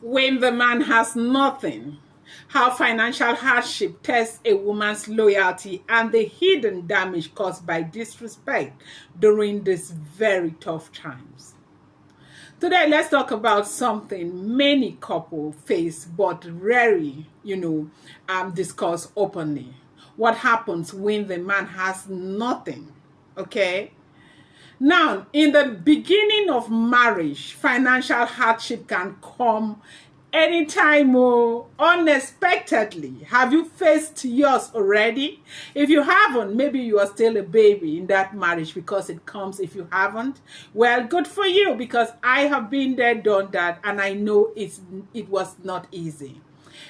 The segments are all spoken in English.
When the man has nothing, how financial hardship tests a woman's loyalty and the hidden damage caused by disrespect during these very tough times. Today, let's talk about something many couples face but rarely, discuss openly. What happens when the man has nothing? Okay? Now, in the beginning of marriage, financial hardship can come anytime or unexpectedly. Have you faced yours already? If you haven't, maybe you are still a baby in that marriage because it comes if you haven't. Well, good for you, because I have been there, done that, and I know it was not easy.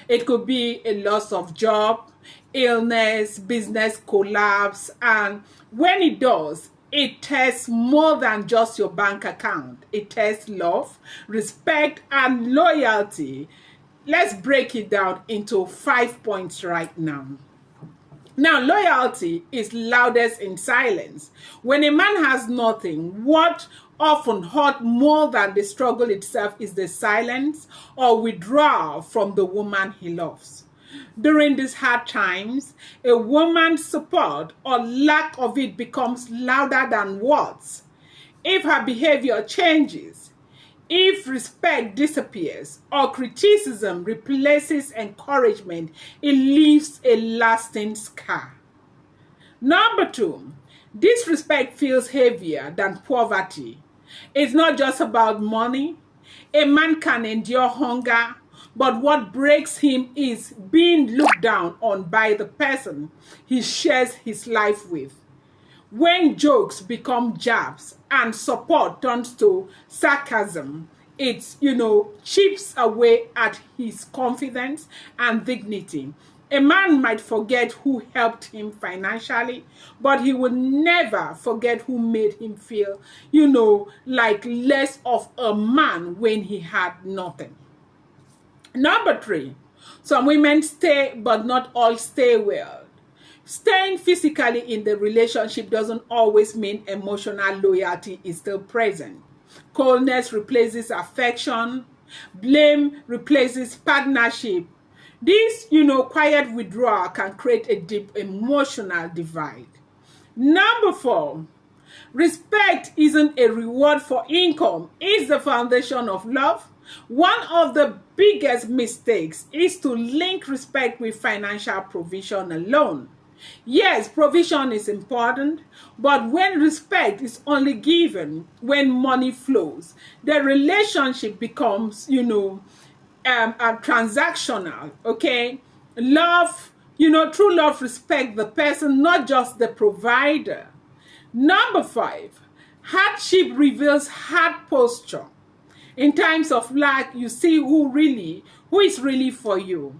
It could be a loss of job, illness, business collapse, and when it does, it tests more than just your bank account. It tests love, respect, and loyalty. Let's break it down into 5 points right now. Now, loyalty is loudest in silence. When a man has nothing, what often hurt more than the struggle itself is the silence or withdrawal from the woman he loves. During these hard times, a woman's support or lack of it becomes louder than words. If her behavior changes, if respect disappears or criticism replaces encouragement, it leaves a lasting scar. Number 2, disrespect feels heavier than poverty. It's not just about money. A man can endure hunger, but what breaks him is being looked down on by the person he shares his life with. When jokes become jabs and support turns to sarcasm, it, chips away at his confidence and dignity. A man might forget who helped him financially, but he will never forget who made him feel, like less of a man when he had nothing. Number 3, some women stay, but not all stay well. Staying physically in the relationship doesn't always mean emotional loyalty is still present. Coldness replaces affection. Blame replaces partnership. This, quiet withdrawal can create a deep emotional divide. Number 4, respect isn't a reward for income. It's the foundation of love. One of the biggest mistakes is to link respect with financial provision alone. Yes, provision is important, but when respect is only given when money flows, the relationship becomes, transactional, okay? Love, true love respect the person, not just the provider. Number 5, hardship reveals hard posture. In times of lack, you see who is really for you.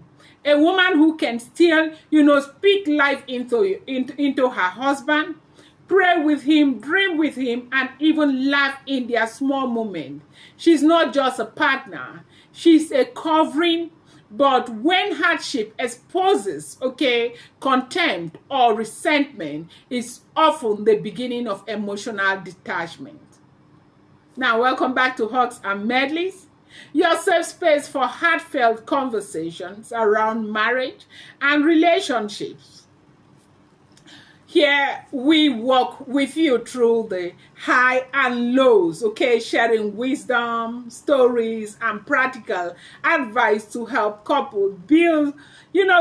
A woman who can still, speak life into her husband, pray with him, dream with him, and even laugh in their small moments. She's not just a partner. She's a covering. But when hardship exposes, contempt or resentment, is often the beginning of emotional detachment. Now, welcome back to Hugs and Medleys, your safe space for heartfelt conversations around marriage and relationships. Here, we walk with you through the high and lows, sharing wisdom, stories, and practical advice to help couples build,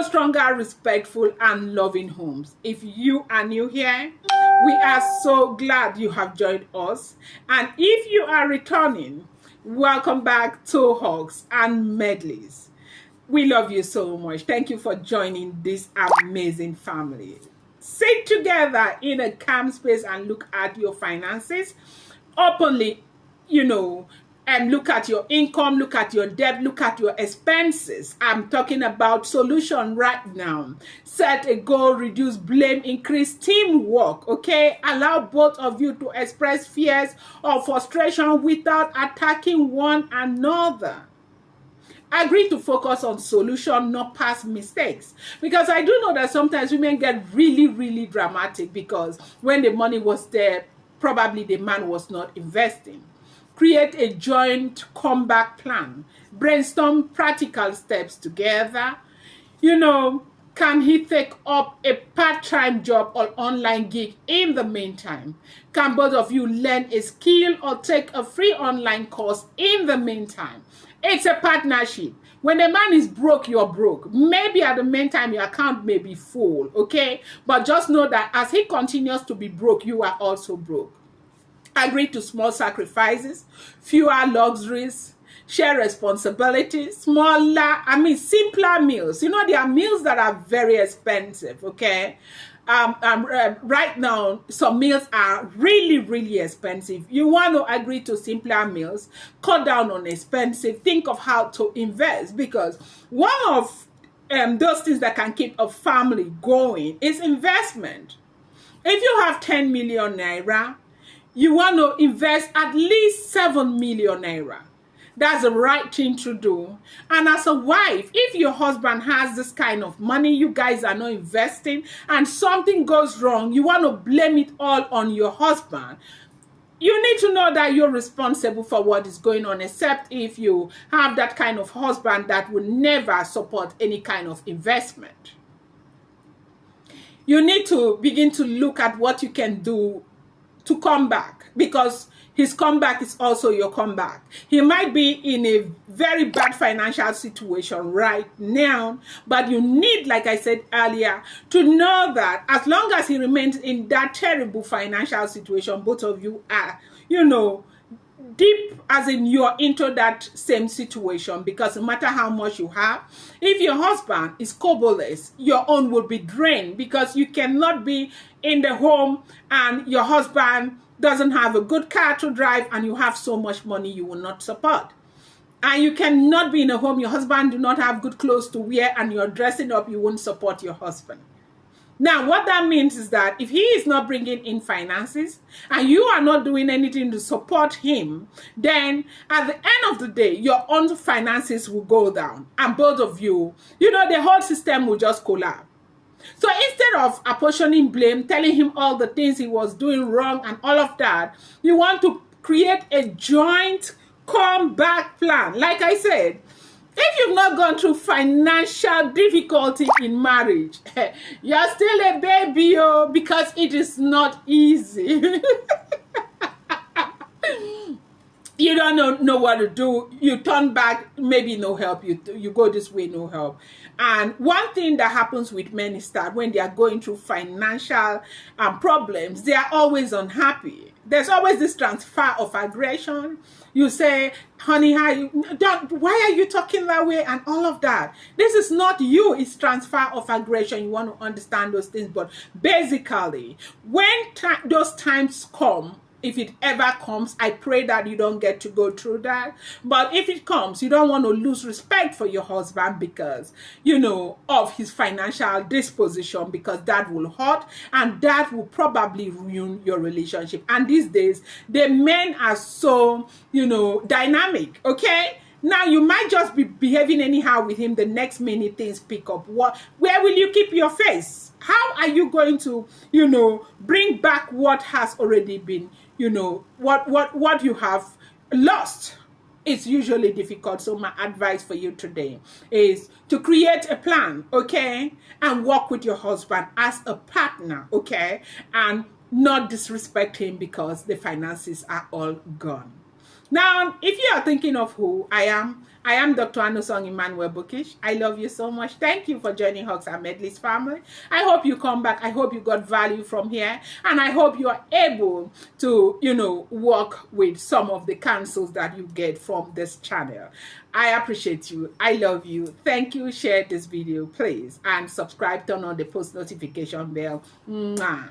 stronger, respectful, and loving homes. If you are new here, we are so glad you have joined us. And if you are returning, welcome back to Hugs and Medleys. We love you so much. Thank you for joining this amazing family. Sit together in a calm space and look at your finances openly, and look at your income, look at your debt, look at your expenses. I'm talking about solution right now. Set a goal, reduce blame, increase teamwork, Allow both of you to express fears or frustration without attacking one another. Agree to focus on solution, not past mistakes. Because I do know that sometimes women get really, really dramatic because when the money was there, probably the man was not investing. create a joint comeback plan, brainstorm practical steps together. You know, can he take up a part-time job or online gig in the meantime? Can both of you learn a skill or take a free online course in the meantime? It's a partnership. When a man is broke, you're broke. Maybe at the meantime, your account may be full, okay? But just know that as he continues to be broke, you are also broke. Agree to small sacrifices, fewer luxuries, share responsibilities, simpler meals. You know, there are meals that are very expensive, okay? Right now, some meals are really, really expensive. You want to agree to simpler meals, cut down on expensive, think of how to invest, because one of those things that can keep a family going is investment. If you have 10 million naira, you want to invest at least 7 million naira. That's the right thing to do. And as a wife, if your husband has this kind of money, you guys are not investing, and something goes wrong, you want to blame it all on your husband. You need to know that you're responsible for what is going on, except if you have that kind of husband that will never support any kind of investment. You need to begin to look at what you can do to come back, because his comeback is also your comeback. He might be in a very bad financial situation right now, but you need, like I said earlier, to know that as long as he remains in that terrible financial situation, both of you are, you know, deep, as in you're into that same situation, because no matter how much you have, if your husband is koboless, your own will be drained, because you cannot be in the home and your husband doesn't have a good car to drive and you have so much money you will not support. And you cannot be in a home, your husband do not have good clothes to wear and you're dressing up, you won't support your husband. Now, what that means is that if he is not bringing in finances and you are not doing anything to support him, then at the end of the day, your own finances will go down. And both of you, you know, the whole system will just collapse. So instead of apportioning blame, telling him all the things he was doing wrong and all of that, you want to create a joint comeback plan. Like I said, if you've not gone through financial difficulty in marriage, you're still a baby, because it is not easy. You don't know what to do. You turn back, maybe no help. You go this way, no help. And one thing that happens with men is that when they are going through financial problems, they are always unhappy. There's always this transfer of aggression. You say, honey, why are you talking that way? And all of that. This is not you. It's transfer of aggression. You want to understand those things. But basically, when those times come, if it ever comes, I pray that you don't get to go through that. But if it comes, you don't want to lose respect for your husband because, you know, of his financial disposition, because that will hurt and that will probably ruin your relationship. And these days, the men are so, you know, dynamic, okay? Now, you might just be behaving anyhow with him. The next minute, things pick up. Where will you keep your face? How are you going to, you know, bring back what has already been, you know, what you have lost? It's usually difficult. So my advice for you today is to create a plan, okay? And work with your husband as a partner, okay? And not disrespect him because the finances are all gone. Now, if you are thinking of who I am Dr. Anusong Emmanuel Bookish. I love you so much. Thank you for joining Hugs and Medley's family. I hope you come back. I hope you got value from here. And I hope you are able to, you know, work with some of the counsels that you get from this channel. I appreciate you. I love you. Thank you. Share this video, please. And subscribe, turn on the post notification bell. Mwah.